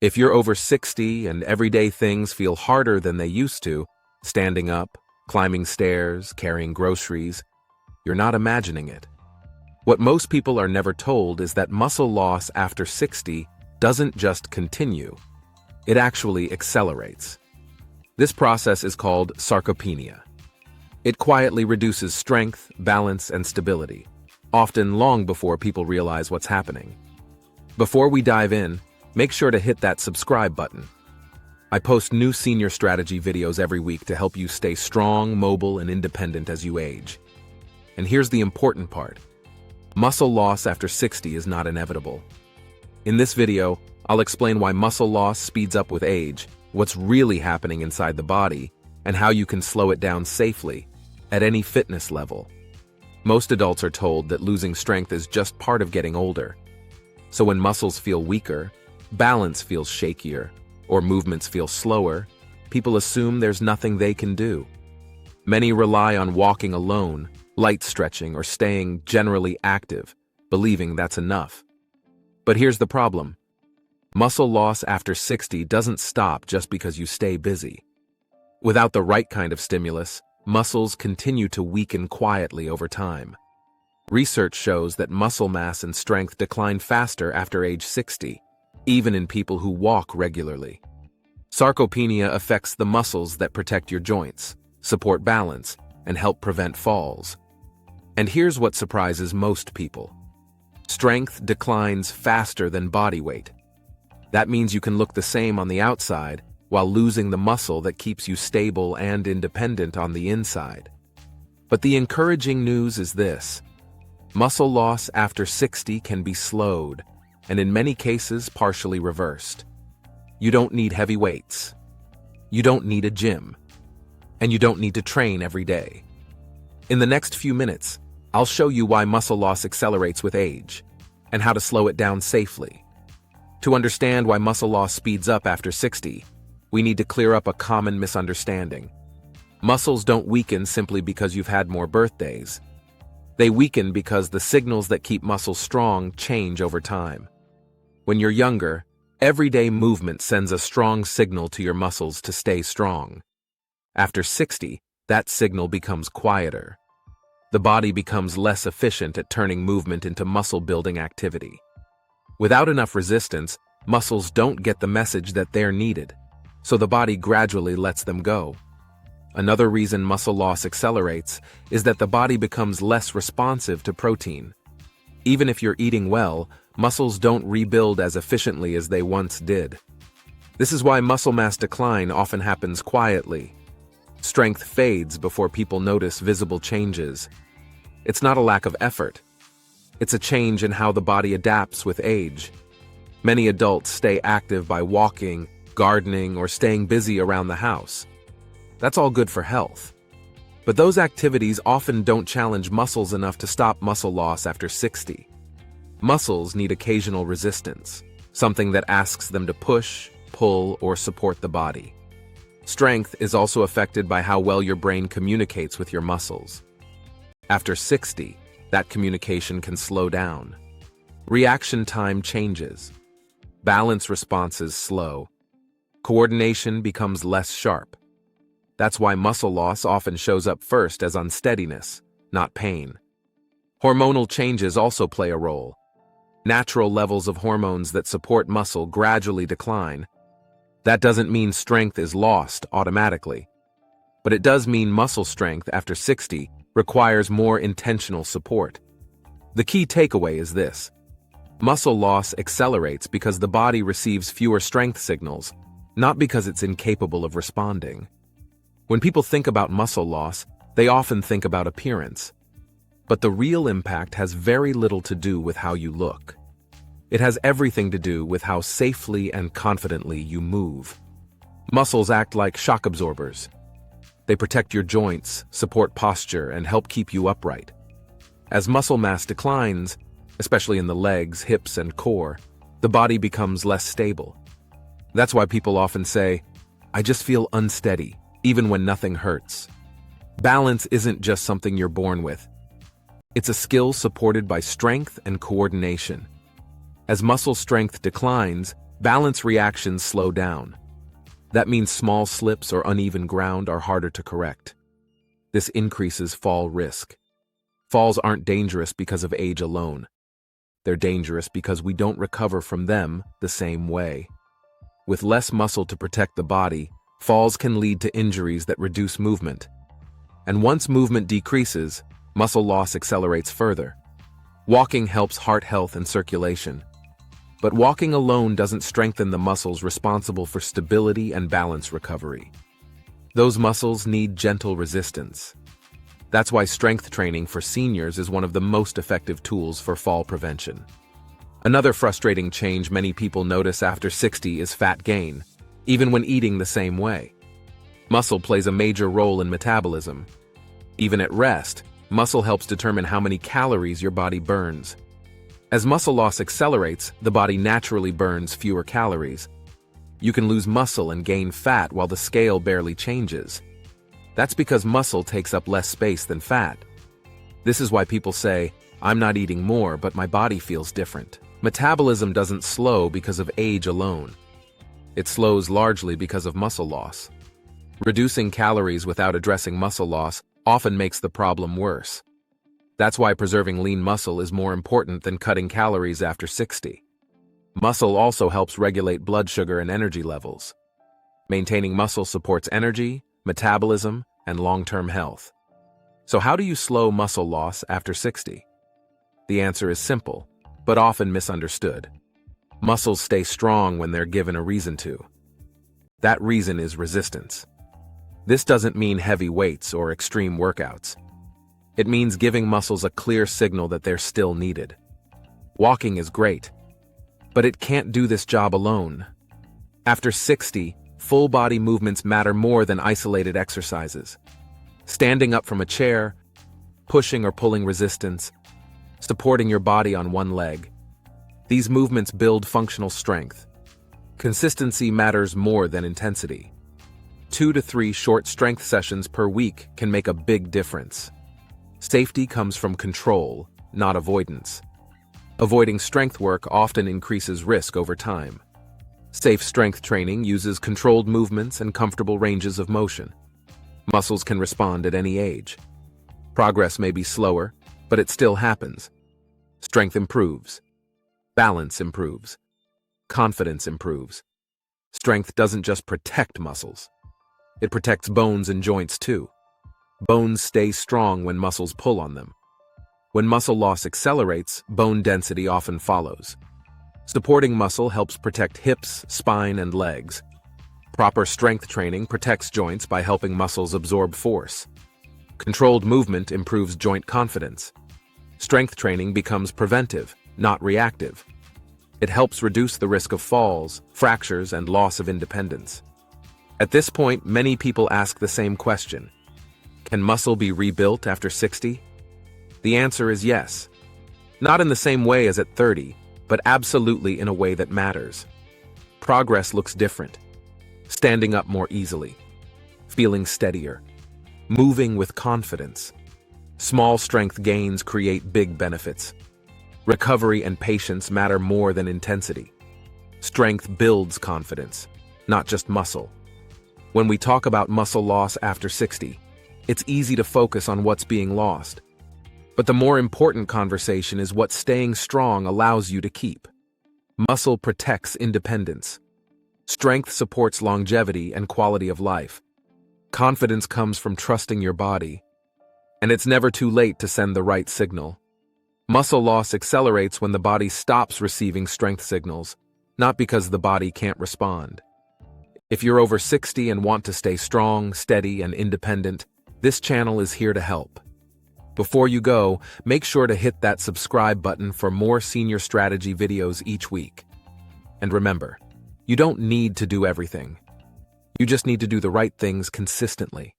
If you're over 60 and everyday things feel harder than they used to, standing up, climbing stairs, carrying groceries, you're not imagining it. What most people are never told is that muscle loss after 60 doesn't just continue, it actually accelerates. This process is called sarcopenia. It quietly reduces strength, balance, and stability, often long before people realize what's happening. Before we dive in, make sure to hit that subscribe button. I post new senior strategy videos every week to help you stay strong, mobile, and independent as you age. And here's the important part. Muscle loss after 60 is not inevitable. In this video, I'll explain why muscle loss speeds up with age, what's really happening inside the body, and how you can slow it down safely, at any fitness level. Most adults are told that losing strength is just part of getting older. So when muscles feel weaker, balance feels shakier, or movements feel slower, people assume there's nothing they can do. Many rely on walking alone, light stretching, or staying generally active, believing that's enough. But here's the problem. Muscle loss after 60 doesn't stop just because you stay busy. Without the right kind of stimulus, muscles continue to weaken quietly over time. Research shows that muscle mass and strength decline faster after age 60, even in people who walk regularly. Sarcopenia affects the muscles that protect your joints, support balance, and help prevent falls. And here's what surprises most people. Strength declines faster than body weight. That means you can look the same on the outside while losing the muscle that keeps you stable and independent on the inside. But the encouraging news is this. Muscle loss after 60 can be slowed, and in many cases partially reversed. You don't need heavy weights. You don't need a gym. And you don't need to train every day. In the next few minutes, I'll show you why muscle loss accelerates with age, and how to slow it down safely. To understand why muscle loss speeds up after 60, we need to clear up a common misunderstanding. Muscles don't weaken simply because you've had more birthdays. They weaken because the signals that keep muscles strong change over time. When you're younger, everyday movement sends a strong signal to your muscles to stay strong. After 60, that signal becomes quieter. The body becomes less efficient at turning movement into muscle-building activity. Without enough resistance, muscles don't get the message that they're needed, so the body gradually lets them go. Another reason muscle loss accelerates is that the body becomes less responsive to protein. Even if you're eating well, muscles don't rebuild as efficiently as they once did. This is why muscle mass decline often happens quietly. Strength fades before people notice visible changes. It's not a lack of effort. It's a change in how the body adapts with age. Many adults stay active by walking, gardening, or staying busy around the house. That's all good for health. But those activities often don't challenge muscles enough to stop muscle loss after 60. Muscles need occasional resistance, something that asks them to push, pull, or support the body. Strength is also affected by how well your brain communicates with your muscles. After 60, that communication can slow down. Reaction time changes. Balance responses slow. Coordination becomes less sharp. That's why muscle loss often shows up first as unsteadiness, not pain. Hormonal changes also play a role. Natural levels of hormones that support muscle gradually decline. That doesn't mean strength is lost automatically, but it does mean muscle strength after 60 requires more intentional support. The key takeaway is this. Muscle loss accelerates because the body receives fewer strength signals, not because it's incapable of responding. When people think about muscle loss, they often think about appearance. But the real impact has very little to do with how you look. It has everything to do with how safely and confidently you move. Muscles act like shock absorbers. They protect your joints, support posture, and help keep you upright. As muscle mass declines, especially in the legs, hips, and core, the body becomes less stable. That's why people often say, "I just feel unsteady," even when nothing hurts. Balance isn't just something you're born with. It's a skill supported by strength and coordination. As muscle strength declines, balance reactions slow down. That means small slips or uneven ground are harder to correct. This increases fall risk. Falls aren't dangerous because of age alone. They're dangerous because we don't recover from them the same way. With less muscle to protect the body, falls can lead to injuries that reduce movement. And once movement decreases, muscle loss accelerates further. Walking helps heart health and circulation. But walking alone doesn't strengthen the muscles responsible for stability and balance recovery. Those muscles need gentle resistance. That's why strength training for seniors is one of the most effective tools for fall prevention. Another frustrating change many people notice after 60 is fat gain, even when eating the same way. Muscle plays a major role in metabolism. Even at rest, muscle helps determine how many calories your body burns. As muscle loss accelerates, the body naturally burns fewer calories. You can lose muscle and gain fat while the scale barely changes. That's because muscle takes up less space than fat. This is why people say, "I'm not eating more, but my body feels different." Metabolism doesn't slow because of age alone. It slows largely because of muscle loss. Reducing calories without addressing muscle loss often makes the problem worse. That's why preserving lean muscle is more important than cutting calories after 60. Muscle also helps regulate blood sugar and energy levels. Maintaining muscle supports energy, metabolism, and long-term health. So how do you slow muscle loss after 60? The answer is simple, but often misunderstood. Muscles stay strong when they're given a reason to. That reason is resistance. This doesn't mean heavy weights or extreme workouts. It means giving muscles a clear signal that they're still needed. Walking is great, but it can't do this job alone. After 60, full body movements matter more than isolated exercises. Standing up from a chair, pushing or pulling resistance, supporting your body on one leg. These movements build functional strength. Consistency matters more than intensity. 2 to 3 short strength sessions per week can make a big difference. Safety comes from control, not avoidance. Avoiding strength work often increases risk over time. Safe strength training uses controlled movements and comfortable ranges of motion. Muscles can respond at any age. Progress may be slower, but it still happens. Strength improves. Balance improves. Confidence improves. Strength doesn't just protect muscles. It protects bones and joints too. Bones stay strong when muscles pull on them. When muscle loss accelerates, bone density often follows. Supporting muscle helps protect hips, spine, and legs. Proper strength training protects joints by helping muscles absorb force. Controlled movement improves joint confidence. Strength training becomes preventive, not reactive. It helps reduce the risk of falls, fractures, and loss of independence. At this point, many people ask the same question. Can muscle be rebuilt after 60? The answer is yes. Not in the same way as at 30, but absolutely in a way that matters. Progress looks different. Standing up more easily. Feeling steadier. Moving with confidence. Small strength gains create big benefits. Recovery and patience matter more than intensity. Strength builds confidence, not just muscle. When we talk about muscle loss after 60, it's easy to focus on what's being lost. But the more important conversation is what staying strong allows you to keep. Muscle protects independence. Strength supports longevity and quality of life. Confidence comes from trusting your body. And it's never too late to send the right signal. Muscle loss accelerates when the body stops receiving strength signals, not because the body can't respond. If you're over 60 and want to stay strong, steady, and independent, this channel is here to help. Before you go, make sure to hit that subscribe button for more senior strategy videos each week. And remember, you don't need to do everything. You just need to do the right things consistently.